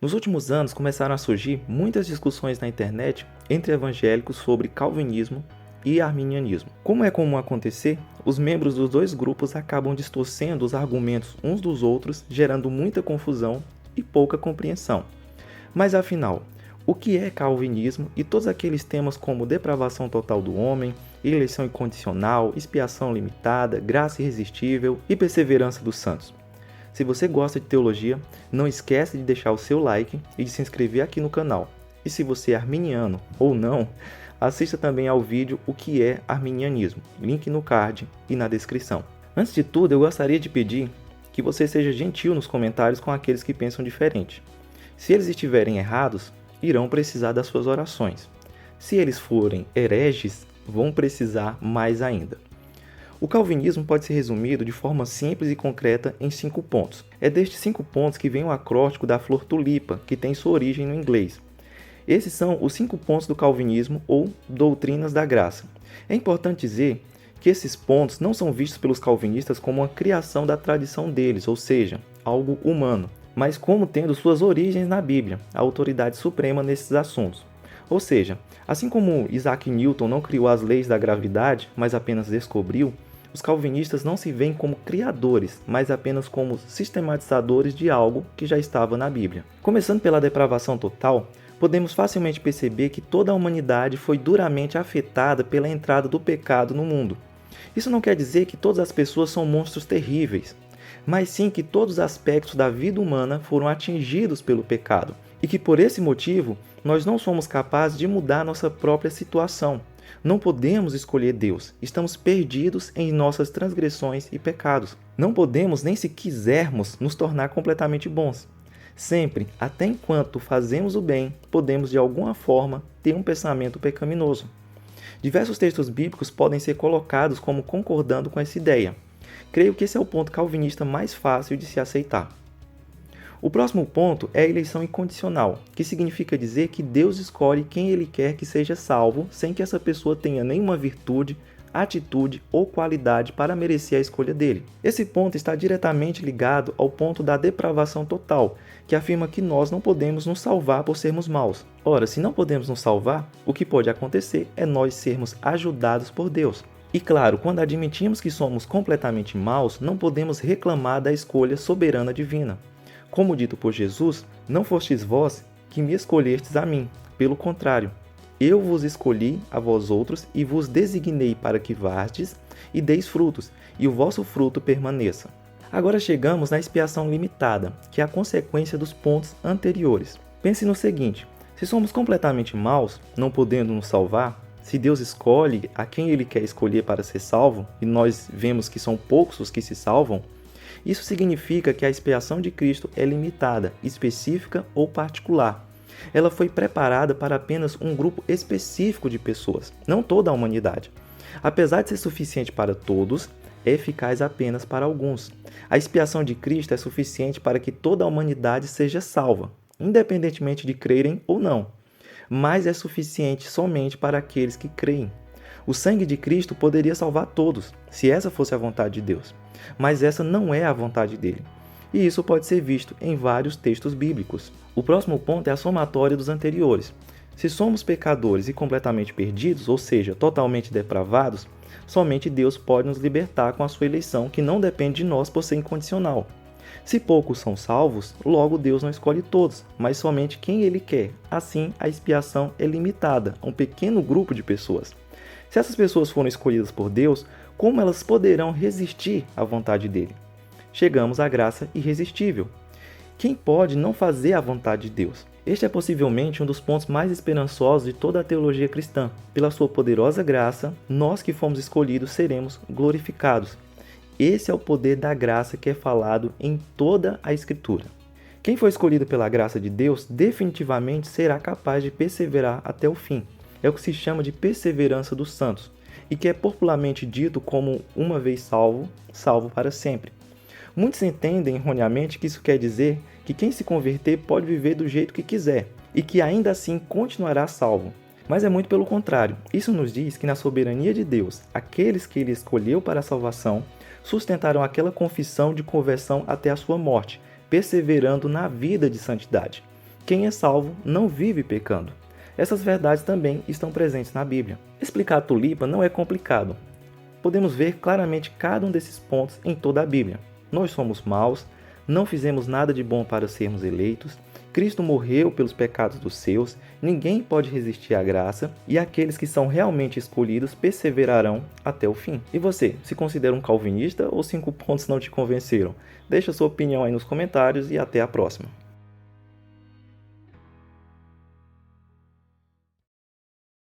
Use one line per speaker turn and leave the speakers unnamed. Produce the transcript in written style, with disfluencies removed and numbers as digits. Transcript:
Nos últimos anos começaram a surgir muitas discussões na internet entre evangélicos sobre calvinismo e arminianismo. Como é comum acontecer, os membros dos dois grupos acabam distorcendo os argumentos uns dos outros, gerando muita confusão e pouca compreensão. Mas afinal, o que é calvinismo e todos aqueles temas como depravação total do homem, eleição incondicional, expiação limitada, graça irresistível e perseverança dos santos? Se você gosta de teologia, não esquece de deixar o seu like e de se inscrever aqui no canal. E se você é arminiano ou não, assista também ao vídeo O que é Arminianismo, link no card e na descrição. Antes de tudo, eu gostaria de pedir que você seja gentil nos comentários com aqueles que pensam diferente. Se eles estiverem errados, irão precisar das suas orações. Se eles forem hereges, vão precisar mais ainda. O calvinismo pode ser resumido de forma simples e concreta em 5 pontos. É destes 5 pontos que vem o acróstico da flor tulipa, que tem sua origem no inglês. Esses são os 5 pontos do calvinismo ou doutrinas da graça. É importante dizer que esses pontos não são vistos pelos calvinistas como uma criação da tradição deles, ou seja, algo humano, mas como tendo suas origens na Bíblia, a autoridade suprema nesses assuntos. Ou seja, assim como Isaac Newton não criou as leis da gravidade, mas apenas descobriu, os calvinistas não se veem como criadores, mas apenas como sistematizadores de algo que já estava na Bíblia. Começando pela depravação total, podemos facilmente perceber que toda a humanidade foi duramente afetada pela entrada do pecado no mundo. Isso não quer dizer que todas as pessoas são monstros terríveis, mas sim que todos os aspectos da vida humana foram atingidos pelo pecado e que por esse motivo nós não somos capazes de mudar nossa própria situação. Não podemos escolher Deus, estamos perdidos em nossas transgressões e pecados. Não podemos, nem se quisermos, nos tornar completamente bons. Sempre, até enquanto fazemos o bem, podemos de alguma forma ter um pensamento pecaminoso. Diversos textos bíblicos podem ser colocados como concordando com essa ideia. Creio que esse é o ponto calvinista mais fácil de se aceitar. O próximo ponto é a eleição incondicional, que significa dizer que Deus escolhe quem Ele quer que seja salvo, sem que essa pessoa tenha nenhuma virtude, atitude ou qualidade para merecer a escolha dele. Esse ponto está diretamente ligado ao ponto da depravação total, que afirma que nós não podemos nos salvar por sermos maus. Ora, se não podemos nos salvar, o que pode acontecer é nós sermos ajudados por Deus. E claro, quando admitimos que somos completamente maus, não podemos reclamar da escolha soberana divina. Como dito por Jesus, não fostes vós que me escolhestes a mim, pelo contrário, eu vos escolhi a vós outros e vos designei para que vardes e deis frutos, e o vosso fruto permaneça. Agora chegamos na expiação limitada, que é a consequência dos pontos anteriores. Pense no seguinte, se somos completamente maus, não podendo nos salvar, se Deus escolhe a quem Ele quer escolher para ser salvo, e nós vemos que são poucos os que se salvam, isso significa que a expiação de Cristo é limitada, específica ou particular. Ela foi preparada para apenas um grupo específico de pessoas, não toda a humanidade. Apesar de ser suficiente para todos, é eficaz apenas para alguns. A expiação de Cristo é suficiente para que toda a humanidade seja salva, independentemente de crerem ou não, mas é suficiente somente para aqueles que creem. O sangue de Cristo poderia salvar todos, se essa fosse a vontade de Deus, mas essa não é a vontade dele. E isso pode ser visto em vários textos bíblicos. O próximo ponto é a somatória dos anteriores. Se somos pecadores e completamente perdidos, ou seja, totalmente depravados, somente Deus pode nos libertar com a sua eleição, que não depende de nós por ser incondicional. Se poucos são salvos, logo Deus não escolhe todos, mas somente quem Ele quer. Assim, a expiação é limitada a um pequeno grupo de pessoas. Se essas pessoas foram escolhidas por Deus, como elas poderão resistir à vontade dele? Chegamos à graça irresistível. Quem pode não fazer a vontade de Deus? Este é possivelmente um dos pontos mais esperançosos de toda a teologia cristã. Pela sua poderosa graça, nós que fomos escolhidos seremos glorificados. Esse é o poder da graça que é falado em toda a Escritura. Quem foi escolhido pela graça de Deus definitivamente será capaz de perseverar até o fim. É o que se chama de perseverança dos santos, e que é popularmente dito como uma vez salvo, salvo para sempre. Muitos entendem erroneamente que isso quer dizer que quem se converter pode viver do jeito que quiser, e que ainda assim continuará salvo. Mas é muito pelo contrário. Isso nos diz que na soberania de Deus, aqueles que Ele escolheu para a salvação, sustentarão aquela confissão de conversão até a sua morte, perseverando na vida de santidade. quem é salvo não vive pecando. Essas verdades também estão presentes na Bíblia. Explicar a tulipa não é complicado. Podemos ver claramente cada um desses pontos em toda a Bíblia. Nós somos maus, não fizemos nada de bom para sermos eleitos, Cristo morreu pelos pecados dos seus, ninguém pode resistir à graça, e aqueles que são realmente escolhidos perseverarão até o fim. E você, se considera um calvinista ou 5 pontos não te convenceram? Deixa sua opinião aí nos comentários e até a próxima.